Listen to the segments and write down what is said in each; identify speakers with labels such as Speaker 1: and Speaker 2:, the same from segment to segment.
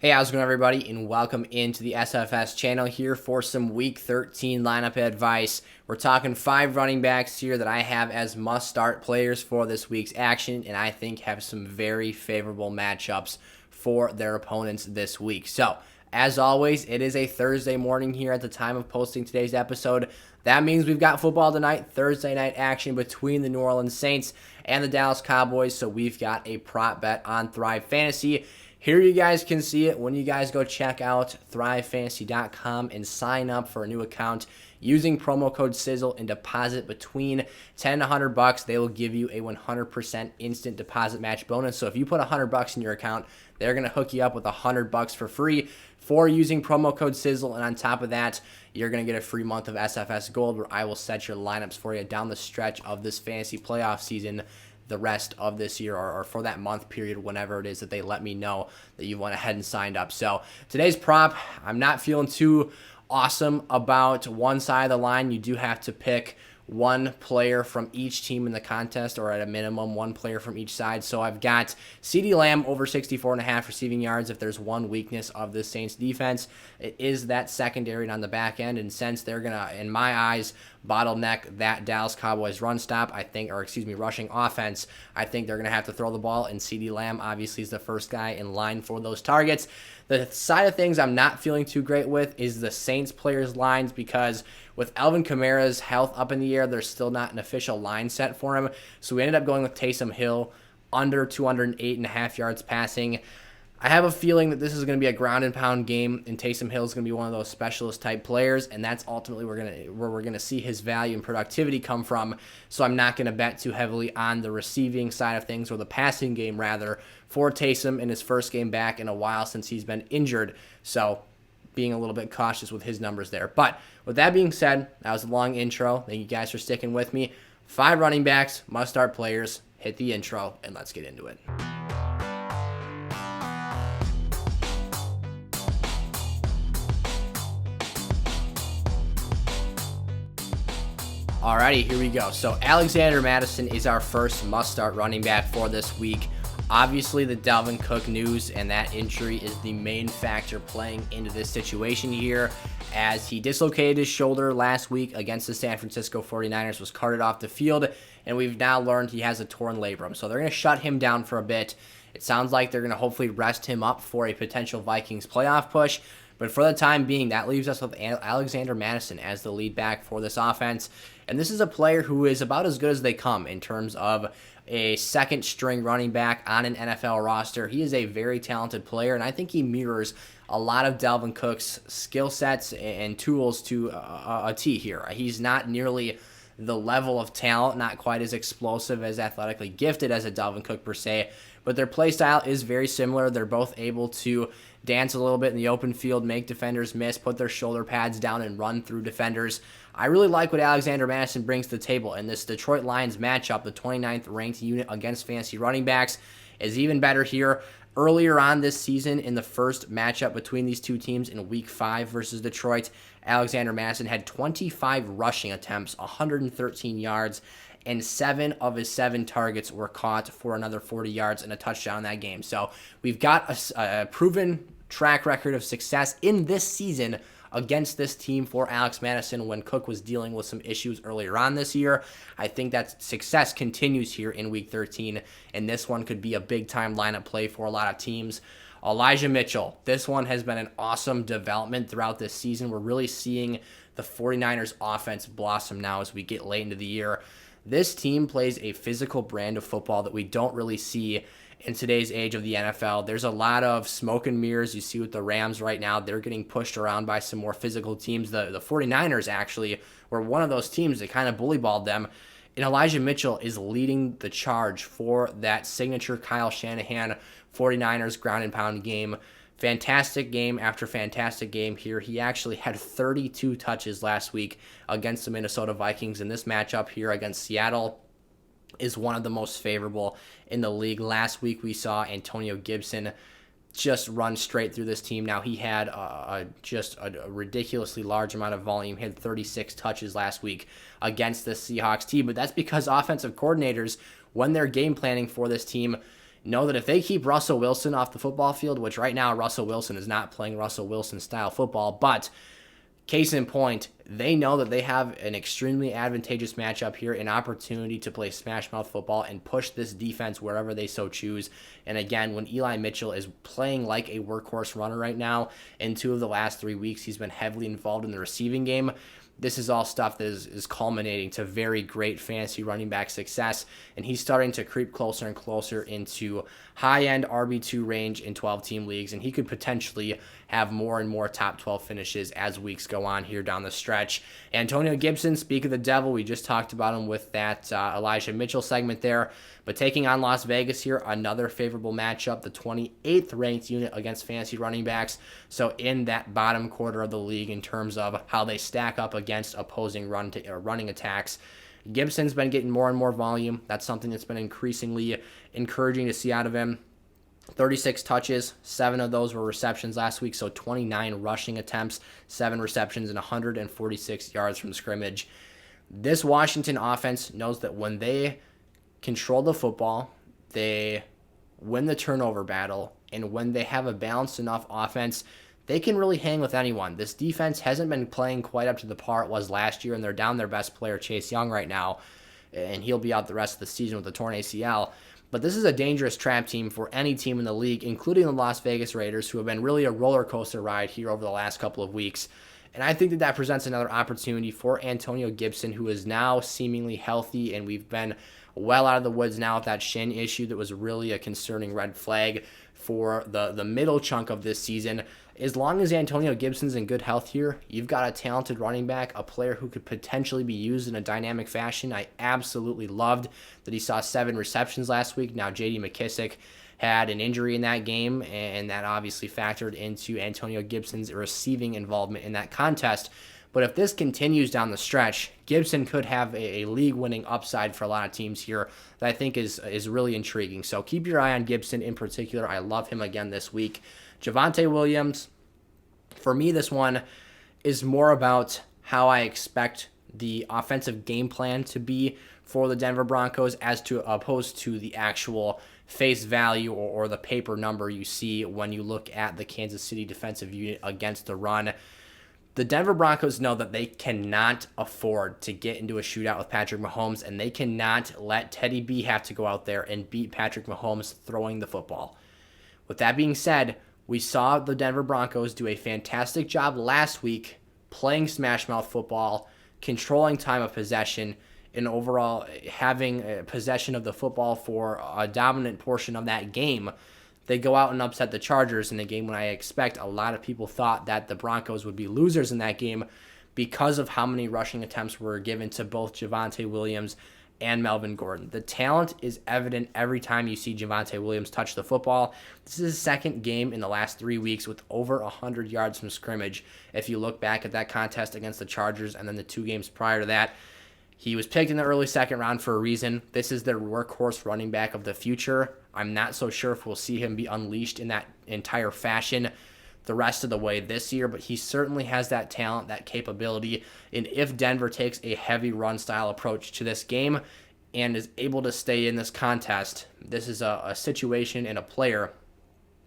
Speaker 1: Hey, how's it going, everybody, and welcome into the SFS channel here for some Week 13 lineup advice. We're talking 5 running backs here that I have as must-start players for this week's action, and I think have some very favorable matchups for their opponents this week. So, as always, it is a Thursday morning here at the time of posting today's episode. That means we've got football tonight, Thursday night action between the New Orleans Saints and the Dallas Cowboys, so we've got a prop bet on Thrive Fantasy. Here you guys can see it when you guys go check out thrivefantasy.com and sign up for a new account using promo code Sizzle and deposit between $10 and $100. They will give you a 100% instant deposit match bonus. So if you put $100 in your account, they're going to hook you up with $100 for free for using promo code Sizzle. And on top of that, you're going to get a free month of SFS Gold, where I will set your lineups for you down the stretch of this fantasy playoff season, the rest of this year, or for that month period, whenever it is that they let me know that you went ahead and signed up. So today's prop, I'm not feeling too awesome about one side of the line. You do have to pick one player from each team in the contest, or at a minimum one player from each side. So I've got CeeDee Lamb over 64.5 receiving yards. If there's one weakness of the Saints defense, it is that secondary and on the back end. And since they're gonna, in my eyes, bottleneck that Dallas Cowboys rushing offense, I think they're gonna have to throw the ball, and CeeDee Lamb obviously is the first guy in line for those targets. The side of things I'm not feeling too great with is the Saints players' lines, because with Alvin Kamara's health up in the air, there's still not an official line set for him. So we ended up going with Taysom Hill, under 208.5 yards passing. I have a feeling that this is going to be a ground and pound game, and Taysom Hill is going to be one of those specialist type players, and that's ultimately where we're going to see his value and productivity come from. So I'm not going to bet too heavily on the receiving side of things, or the passing game rather, for Taysom in his first game back in a while since he's been injured. So being a little bit cautious with his numbers there. But with that being said, that was a long intro. Thank you guys for sticking with me. 5 running backs, must-start players. Hit the intro, and let's get into it. Alrighty, here we go. So Alexander Mattison is our first must-start running back for this week. Obviously, the Dalvin Cook news and that injury is the main factor playing into this situation here, as he dislocated his shoulder last week against the San Francisco 49ers, was carted off the field, and we've now learned he has a torn labrum. So they're going to shut him down for a bit. It sounds like they're going to hopefully rest him up for a potential Vikings playoff push. But for the time being, that leaves us with Alexander Mattison as the lead back for this offense. And this is a player who is about as good as they come in terms of a second-string running back on an NFL roster. He is a very talented player, and I think he mirrors a lot of Dalvin Cook's skill sets and tools to a T here. He's not nearly the level of talent, not quite as explosive, as athletically gifted as a Dalvin Cook per se, but their play style is very similar. They're both able to dance a little bit in the open field, make defenders miss, put their shoulder pads down, and run through defenders. I really like what Alexander Mattison brings to the table, and this Detroit Lions matchup, the 29th ranked unit against fantasy running backs, is even better here. Earlier on this season, in the first matchup between these two teams in Week 5 versus Detroit, Alexander Mattison had 25 rushing attempts, 113 yards, and 7 of his 7 targets were caught for another 40 yards and a touchdown in that game. So we've got a proven track record of success in this season against this team for Alex Mattison when Cook was dealing with some issues earlier on this year. I think that success continues here in Week 13, and this one could be a big-time lineup play for a lot of teams. Elijah Mitchell, this one has been an awesome development throughout this season. We're really seeing the 49ers offense blossom now as we get late into the year. This team plays a physical brand of football that we don't really see in today's age of the NFL. There's a lot of smoke and mirrors. You see with the Rams right now, they're getting pushed around by some more physical teams. The 49ers actually were one of those teams that kind of bullyballed them. And Elijah Mitchell is leading the charge for that signature Kyle Shanahan 49ers ground and pound game. Fantastic game after fantastic game here. He actually had 32 touches last week against the Minnesota Vikings, and this matchup here against Seattle is one of the most favorable in the league. Last week we saw Antonio Gibson just run straight through this team. Now he had just a ridiculously large amount of volume. He had 36 touches last week against the Seahawks team, but that's because offensive coordinators, when they're game planning for this team, know that if they keep Russell Wilson off the football field, which right now Russell Wilson is not playing Russell Wilson style football, but case in point, they know that they have an extremely advantageous matchup here, an opportunity to play smash mouth football and push this defense wherever they so choose. And again, when Eli Mitchell is playing like a workhorse runner right now, in 2 of the last 3 weeks, he's been heavily involved in the receiving game. This is all stuff that is culminating to very great fantasy running back success, and he's starting to creep closer and closer into high-end RB2 range in 12-team leagues, and he could potentially have more and more top 12 finishes as weeks go on here down the stretch. Antonio Gibson, speak of the devil, we just talked about him with that Elijah Mitchell segment there, but taking on Las Vegas here, another favorable matchup, the 28th ranked unit against fantasy running backs, so in that bottom quarter of the league in terms of how they stack up against opposing running attacks. Gibson's been getting more and more volume. That's something that's been increasingly encouraging to see out of him. 36 touches, 7 of those were receptions last week, so 29 rushing attempts, 7 receptions, and 146 yards from scrimmage. This Washington offense knows that when they control the football, they win the turnover battle, and when they have a balanced enough offense, they can really hang with anyone. This defense hasn't been playing quite up to the par it was last year, and they're down their best player, Chase Young, right now, and he'll be out the rest of the season with a torn ACL. But this is a dangerous trap team for any team in the league, including the Las Vegas Raiders, who have been really a roller coaster ride here over the last couple of weeks. And I think that presents another opportunity for Antonio Gibson, who is now seemingly healthy, and we've been well out of the woods now with that shin issue that was really a concerning red flag for the middle chunk of this season. As long as Antonio Gibson's in good health here, you've got a talented running back, a player who could potentially be used in a dynamic fashion. I absolutely loved that he saw 7 receptions last week. Now, J.D. McKissick had an injury in that game, and that obviously factored into Antonio Gibson's receiving involvement in that contest. But if this continues down the stretch, Gibson could have a league-winning upside for a lot of teams here that I think is really intriguing. So keep your eye on Gibson in particular. I love him again this week. Javonte Williams, for me, this one is more about how I expect the offensive game plan to be for the Denver Broncos as to opposed to the actual face value or the paper number you see when you look at the Kansas City defensive unit against the run. The Denver Broncos know that they cannot afford to get into a shootout with Patrick Mahomes, and they cannot let Teddy B have to go out there and beat Patrick Mahomes throwing the football. With that being said, we saw the Denver Broncos do a fantastic job last week playing smash mouth football, controlling time of possession, and overall having possession of the football for a dominant portion of that game. They go out and upset the Chargers in a game when I expect a lot of people thought that the Broncos would be losers in that game because of how many rushing attempts were given to both Javonte Williams and Melvin Gordon. The talent is evident every time you see Javonte Williams touch the football. This is his second game in the last 3 weeks with over 100 yards from scrimmage. If you look back at that contest against the Chargers and then the 2 games prior to that, he was picked in the early second round for a reason. This is their workhorse running back of the future. I'm not so sure if we'll see him be unleashed in that entire fashion the rest of the way this year, but he certainly has that talent, that capability, and if Denver takes a heavy run style approach to this game and is able to stay in this contest, this is a situation and a player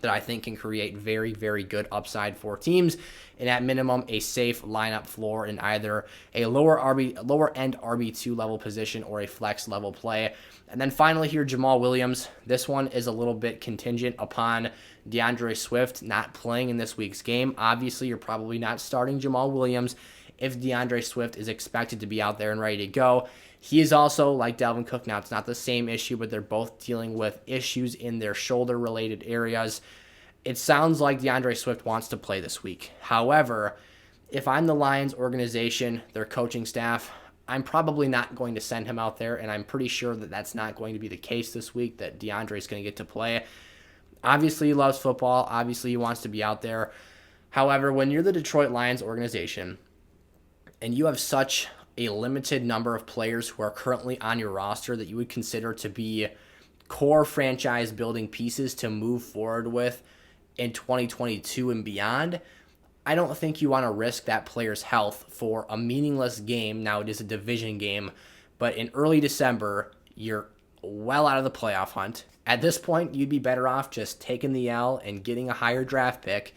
Speaker 1: that I think can create very, very good upside for teams, and at minimum a safe lineup floor in either a lower end RB2 level position or a flex level play. And then finally here, Jamaal Williams. This one is a little bit contingent upon DeAndre Swift not playing in this week's game. Obviously, you're probably not starting Jamaal Williams if DeAndre Swift is expected to be out there and ready to go. He is also like Dalvin Cook. Now, it's not the same issue, but they're both dealing with issues in their shoulder-related areas. It sounds like DeAndre Swift wants to play this week. However, if I'm the Lions organization, their coaching staff, I'm probably not going to send him out there, and I'm pretty sure that that's not going to be the case this week, that DeAndre is going to get to play. Obviously, he loves football. Obviously, he wants to be out there. However, when you're the Detroit Lions organization and you have such a limited number of players who are currently on your roster that you would consider to be core franchise building pieces to move forward with in 2022 and beyond, I don't think you want to risk that player's health for a meaningless game. Now, it is a division game, but in early December, you're well out of the playoff hunt. At this point, you'd be better off just taking the L and getting a higher draft pick.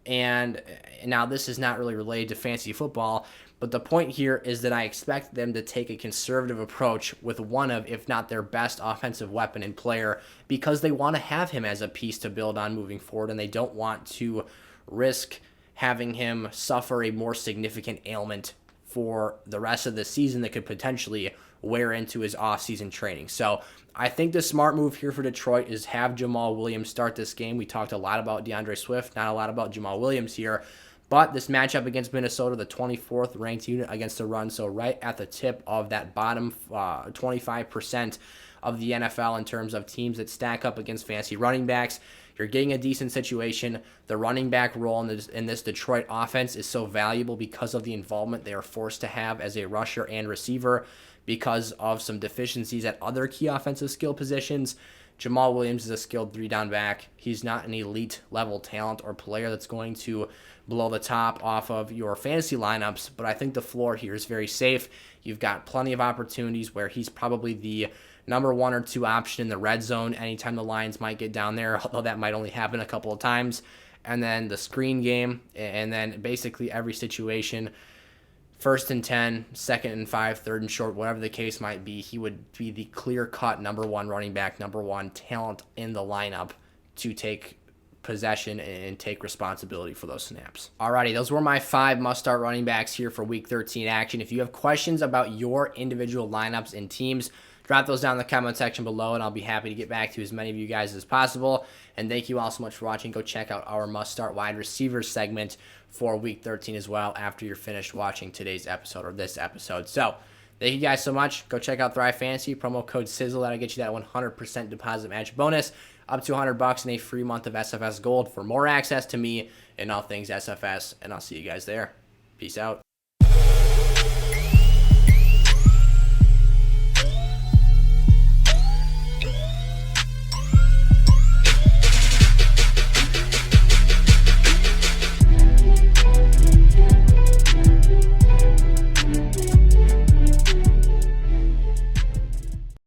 Speaker 1: And now this is not really related to fantasy football, but the point here is that I expect them to take a conservative approach with one of, if not their best offensive weapon and player, because they want to have him as a piece to build on moving forward, and they don't want to risk having him suffer a more significant ailment for the rest of the season that could potentially wear into his offseason training. So I think the smart move here for Detroit is have Jamaal Williams start this game. We talked a lot about DeAndre Swift, not a lot about Jamaal Williams here. But this matchup against Minnesota, the 24th ranked unit against the run, so right at the tip of that bottom 25% of the NFL in terms of teams that stack up against fantasy running backs. You're getting a decent situation. The running back role in this Detroit offense is so valuable because of the involvement they are forced to have as a rusher and receiver because of some deficiencies at other key offensive skill positions. Jamaal Williams is a skilled 3-down back. He's not an elite level talent or player that's going to blow the top off of your fantasy lineups, but I think the floor here is very safe. You've got plenty of opportunities where he's probably the number 1 or 2 option in the red zone anytime the Lions might get down there, although that might only happen a couple of times. And then the screen game, and then basically every situation, 1st and 10, 2nd and 5, 3rd and short, whatever the case might be, he would be the clear-cut number 1 running back, number 1 talent in the lineup to take possession and take responsibility for those snaps. Alrighty, those were my 5 must-start running backs here for Week 13 action. If you have questions about your individual lineups and teams, drop those down in the comment section below, and I'll be happy to get back to as many of you guys as possible. And thank you all so much for watching. Go check out our must-start wide receivers segment for Week 13 as well after you're finished watching today's episode or this episode. So thank you guys so much. Go check out Thrive Fantasy. Promo code SIZZLE. That'll get you that 100% deposit match bonus up to $100 and a free month of SFS Gold for more access to me and all things SFS. And I'll see you guys there. Peace out.